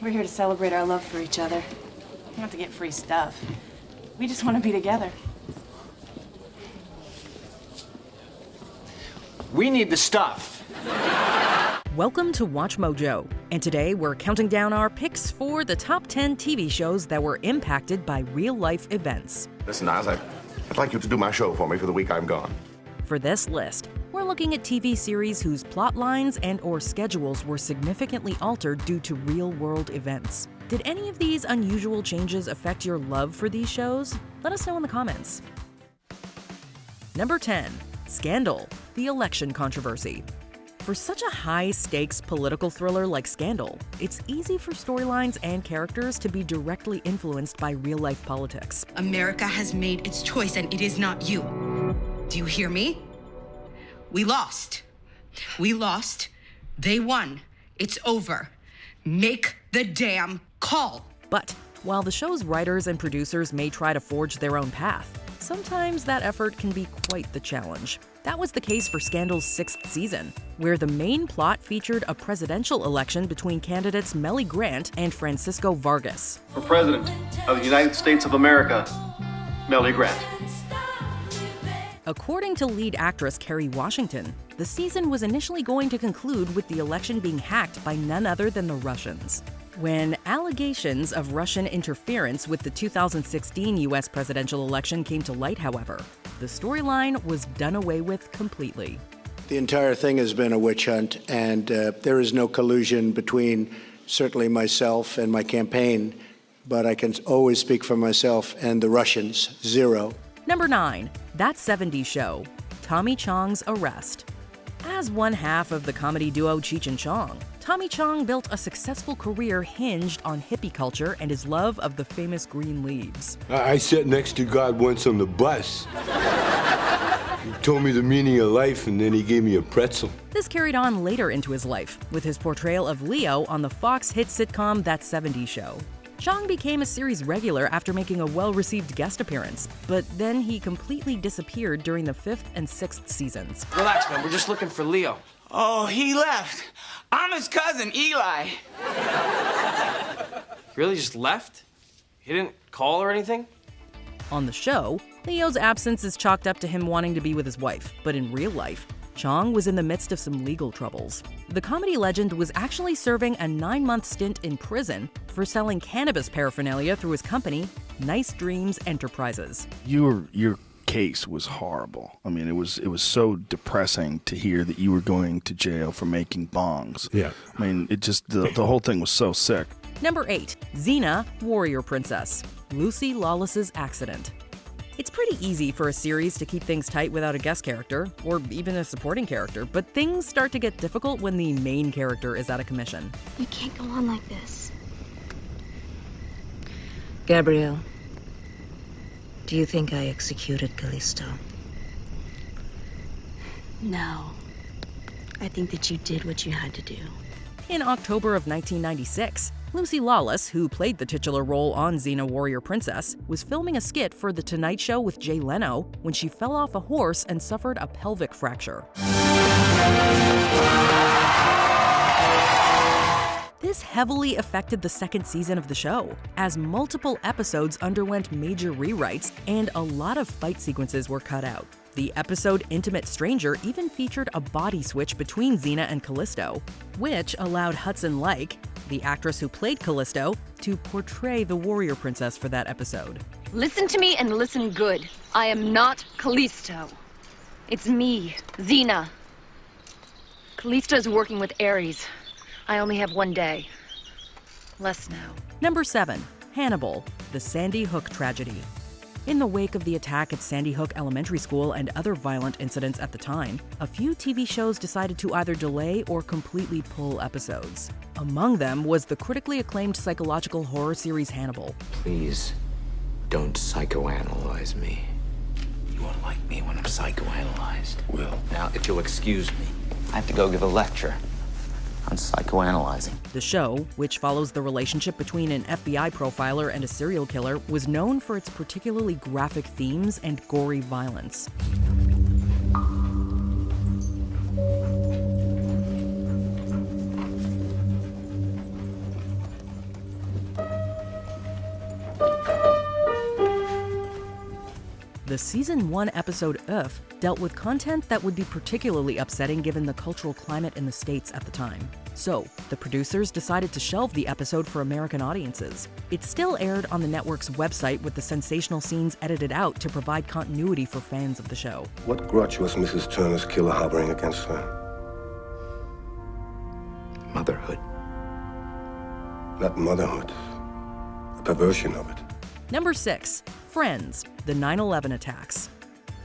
We're here to celebrate our love for each other. Not to get free stuff. We just want to be together. We need the stuff. Welcome to Watch Mojo, and today we're counting down our picks for the top 10 TV shows that were impacted by real-life events. Listen, Oz, I'd like you to do my show for me for the week I'm gone. For this list, we're looking at TV series whose plot lines and/or schedules were significantly altered due to real-world events. Did any of these unusual changes affect your love for these shows? Let us know in the comments. Number 10, Scandal, the election controversy. For such a high-stakes political thriller like Scandal, it's easy for storylines and characters to be directly influenced by real-life politics. America has made its choice, and it is not you. Do you hear me? We lost. We lost. They won. It's over. Make the damn call. But while the show's writers and producers may try to forge their own path, sometimes that effort can be quite the challenge. That was the case for Scandal's 6th season, where the main plot featured a presidential election between candidates Melly Grant and Francisco Vargas. For President of the United States of America, Melly Grant. According to lead actress Kerry Washington, the season was initially going to conclude with the election being hacked by none other than the Russians. When allegations of Russian interference with the 2016 U.S. presidential election came to light, however, the storyline was done away with completely. The entire thing has been a witch hunt, and there is no collusion between certainly myself and my campaign, but I can always speak for myself and the Russians. Zero. Number 9, That 70s Show, Tommy Chong's arrest. As one half of the comedy duo Cheech and Chong, Tommy Chong built a successful career hinged on hippie culture and his love of the famous green leaves. I sat next to God once on the bus. He told me the meaning of life, and then he gave me a pretzel. This carried on later into his life, with his portrayal of Leo on the Fox hit sitcom That 70s Show. Chong became a series regular after making a well-received guest appearance, but then he completely disappeared during the 5th and 6th seasons. Relax, man. We're just looking for Leo. Oh, he left. I'm his cousin, Eli. He really just left? He didn't call or anything? On the show, Leo's absence is chalked up to him wanting to be with his wife, but in real life, Chong was in the midst of some legal troubles. The comedy legend was actually serving a 9-month stint in prison for selling cannabis paraphernalia through his company, Nice Dreams Enterprises. Your case was horrible. I mean, it was so depressing to hear that you were going to jail for making bongs. Yeah. I mean, it just, the whole thing was so sick. Number 8, Xena, Warrior Princess, Lucy Lawless's accident. It's pretty easy for a series to keep things tight without a guest character, or even a supporting character, but things start to get difficult when the main character is out of commission. You can't go on like this. Gabrielle, do you think I executed Callisto? No. I think that you did what you had to do. In October of 1996, Lucy Lawless, who played the titular role on Xena Warrior Princess, was filming a skit for The Tonight Show with Jay Leno when she fell off a horse and suffered a pelvic fracture. This heavily affected the 2nd season of the show, as multiple episodes underwent major rewrites and a lot of fight sequences were cut out. The episode Intimate Stranger even featured a body switch between Xena and Callisto, which allowed Hudson Like, the actress who played Callisto, to portray the warrior princess for that episode. Listen to me and listen good. I am not Callisto. It's me, Xena. Callisto is working with Ares. I only have 1 day. Less now. Number 7, Hannibal, the Sandy Hook tragedy. In the wake of the attack at Sandy Hook Elementary School and other violent incidents at the time, a few TV shows decided to either delay or completely pull episodes. Among them was the critically acclaimed psychological horror series Hannibal. Please, don't psychoanalyze me. You won't like me when I'm psychoanalyzed. Will. Now, if you'll excuse me, I have to go give a lecture on psychoanalyzing. The show, which follows the relationship between an FBI profiler and a serial killer, was known for its particularly graphic themes and gory violence. The season 1 episode Earth dealt with content that would be particularly upsetting given the cultural climate in the States at the time. So, the producers decided to shelve the episode for American audiences. It still aired on the network's website with the sensational scenes edited out to provide continuity for fans of the show. What grudge was Mrs. Turner's killer harboring against her? Motherhood. Not motherhood. A perversion of it. Number 6. Friends, the 9/11 attacks.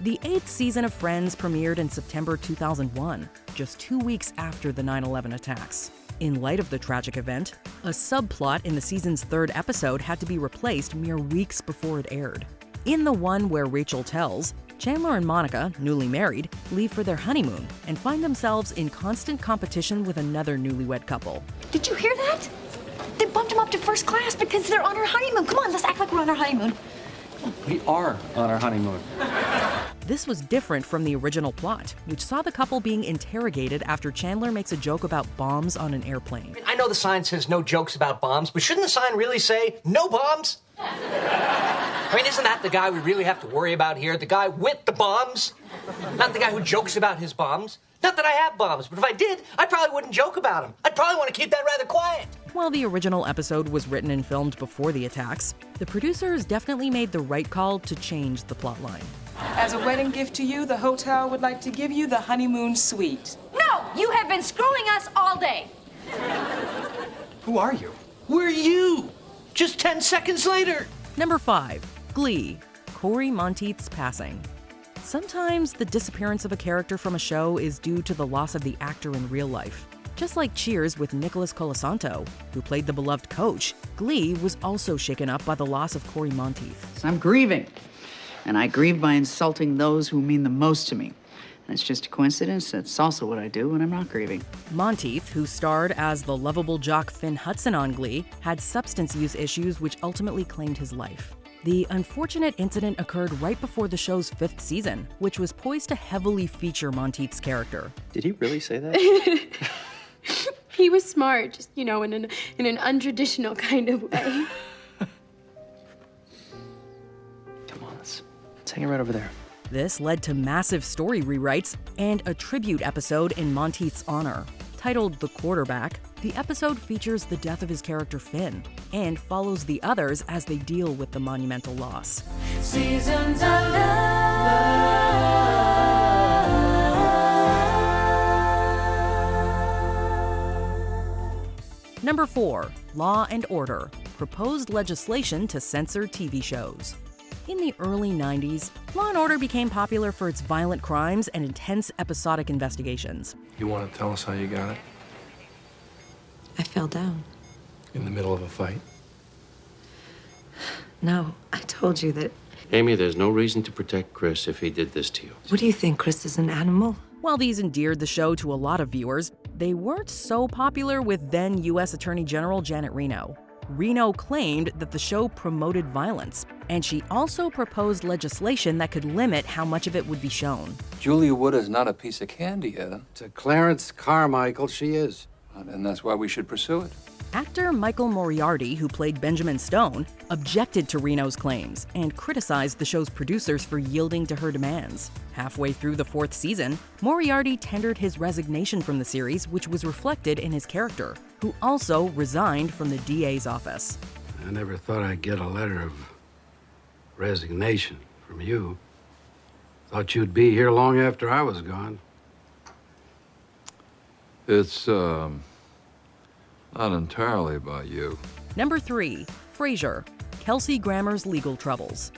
The 8th season of Friends premiered in September 2001, just 2 weeks after the 9/11 attacks. In light of the tragic event, a subplot in the season's 3rd episode had to be replaced mere weeks before it aired. In the one where Rachel tells, Chandler and Monica, newly married, leave for their honeymoon and find themselves in constant competition with another newlywed couple. Did you hear that? They bumped him up to first class because they're on our honeymoon. Come on, let's act like we're on our honeymoon. We are on our honeymoon. This was different from the original plot, which saw the couple being interrogated after Chandler makes a joke about bombs on an airplane. I know the sign says no jokes about bombs, but shouldn't the sign really say no bombs? I mean, isn't that the guy we really have to worry about here? The guy with the bombs? Not the guy who jokes about his bombs? Not that I have bombs, but if I did, I probably wouldn't joke about them. I'd probably want to keep that rather quiet. While the original episode was written and filmed before the attacks, the producers definitely made the right call to change the plotline. As a wedding gift to you, the hotel would like to give you the honeymoon suite. No, you have been screwing us all day. Who are you? We're you! Just 10 seconds later! Number 5. Glee, Corey Monteith's passing. Sometimes the disappearance of a character from a show is due to the loss of the actor in real life. Just like Cheers with Nicholas Colasanto, who played the beloved coach, Glee was also shaken up by the loss of Corey Monteith. I'm grieving, and I grieve by insulting those who mean the most to me. And it's just a coincidence. That's also what I do when I'm not grieving. Monteith, who starred as the lovable jock Finn Hudson on Glee, had substance use issues which ultimately claimed his life. The unfortunate incident occurred right before the show's 5th season, which was poised to heavily feature Monteith's character. Did he really say that? He was smart, just, in an untraditional kind of way. Come on, let's hang it right over there. This led to massive story rewrites and a tribute episode in Monteith's honor. Titled The Quarterback, the episode features the death of his character Finn and follows the others as they deal with the monumental loss. Seasons of Number 4. Law and Order. Proposed legislation to censor TV shows. In the early 90s, Law & Order became popular for its violent crimes and intense episodic investigations. You want to tell us how you got it? I fell down. In the middle of a fight? No, I told you that. Amy, there's no reason to protect Chris if he did this to you. What do you think, Chris is an animal? While these endeared the show to a lot of viewers, they weren't so popular with then U.S. Attorney General Janet Reno. Reno claimed that the show promoted violence, and she also proposed legislation that could limit how much of it would be shown. Julia Wood is not a piece of candy, Ellen. To Clarence Carmichael, she is. And that's why we should pursue it. Actor Michael Moriarty, who played Benjamin Stone, objected to Reno's claims and criticized the show's producers for yielding to her demands. Halfway through the 4th season, Moriarty tendered his resignation from the series, which was reflected in his character, who also resigned from the DA's office. I never thought I'd get a letter of resignation from you. Thought you'd be here long after I was gone. It's, not entirely about you. Number 3. Frasier, Kelsey Grammer's legal troubles.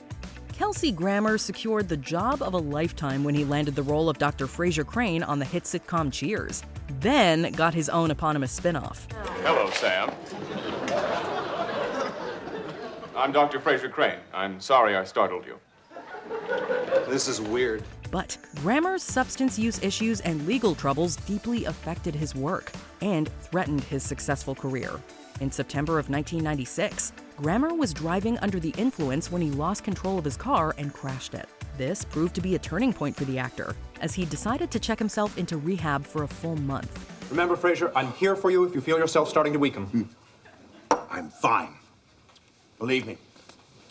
Kelsey Grammer secured the job of a lifetime when he landed the role of Dr. Frasier Crane on the hit sitcom Cheers, then got his own eponymous spinoff. Hello, Sam. I'm Dr. Frasier Crane. I'm sorry I startled you. This is weird. But Grammer's substance use issues and legal troubles deeply affected his work and threatened his successful career. In September of 1996, Grammer was driving under the influence when he lost control of his car and crashed it. This proved to be a turning point for the actor, as he decided to check himself into rehab for a full month. Remember, Frasier, I'm here for you if you feel yourself starting to weaken. I'm fine. Believe me.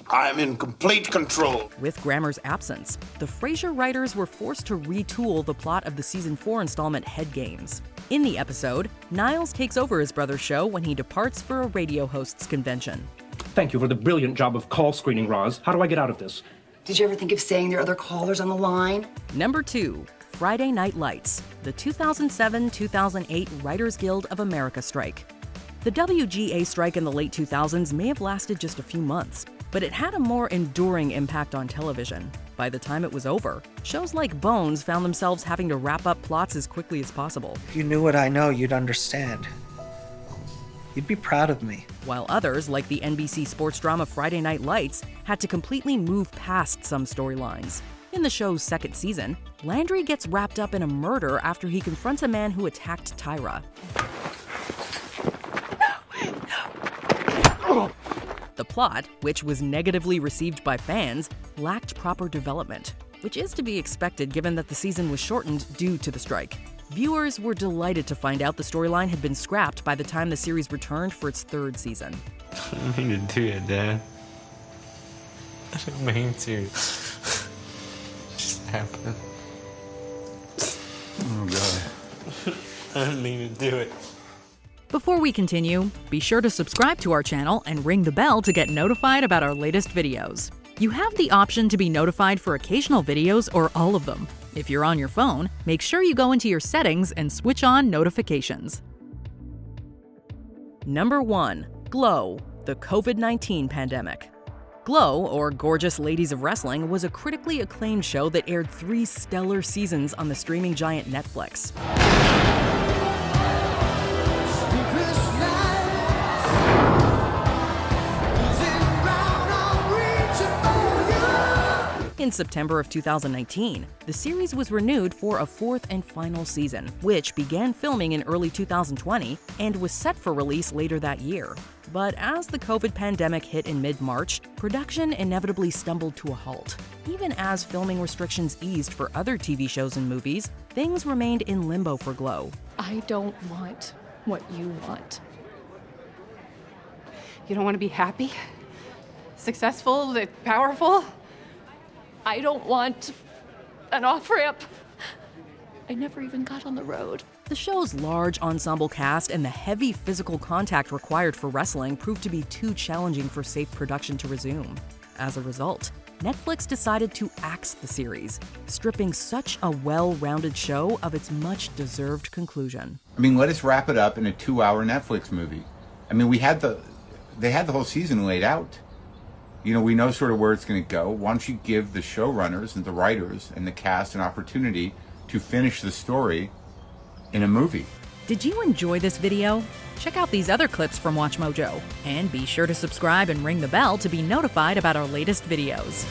I'm in complete control. With Grammer's absence, the Frasier writers were forced to retool the plot of the season 4 installment Head Games. In the episode, Niles takes over his brother's show when he departs for a radio hosts convention. Thank you for the brilliant job of call screening, Roz. How do I get out of this? Did you ever think of saying there are other callers on the line? Number 2, Friday Night Lights, the 2007-2008 Writers Guild of America strike. The WGA strike in the late 2000s may have lasted just a few months, but it had a more enduring impact on television. By the time it was over, shows like Bones found themselves having to wrap up plots as quickly as possible. If you knew what I know, you'd understand. You'd be proud of me. While others, like the NBC sports drama Friday Night Lights, had to completely move past some storylines. In the show's second season, Landry gets wrapped up in a murder after he confronts a man who attacked Tyra. The plot, which was negatively received by fans, lacked proper development, which is to be expected given that the season was shortened due to the strike. Viewers were delighted to find out the storyline had been scrapped by the time the series returned for its third season. I didn't mean to do it, Dad. I didn't mean to. It just happened. Oh, God. I didn't mean to do it. Before we continue, be sure to subscribe to our channel and ring the bell to get notified about our latest videos. You have the option to be notified for occasional videos or all of them. If you're on your phone, make sure you go into your settings and switch on notifications. Number 1. Glow, the COVID-19 pandemic. Glow, or Gorgeous Ladies of Wrestling, was a critically acclaimed show that aired 3 stellar seasons on the streaming giant Netflix. In September of 2019, the series was renewed for a 4th and final season, which began filming in early 2020 and was set for release later that year. But as the COVID pandemic hit in mid-March, production inevitably stumbled to a halt. Even as filming restrictions eased for other TV shows and movies, things remained in limbo for Glow. I don't want what you want. You don't want to be happy, successful, powerful? I don't want an off-ramp. I never even got on the road. The show's large ensemble cast and the heavy physical contact required for wrestling proved to be too challenging for safe production to resume. As a result, Netflix decided to axe the series, stripping such a well-rounded show of its much-deserved conclusion. I mean, let us wrap it up in a 2-hour Netflix movie. I mean, they had the whole season laid out. You know, we know sort of where it's going to go. Why don't you give the showrunners and the writers and the cast an opportunity to finish the story in a movie? Did you enjoy this video? Check out these other clips from WatchMojo, and be sure to subscribe and ring the bell to be notified about our latest videos.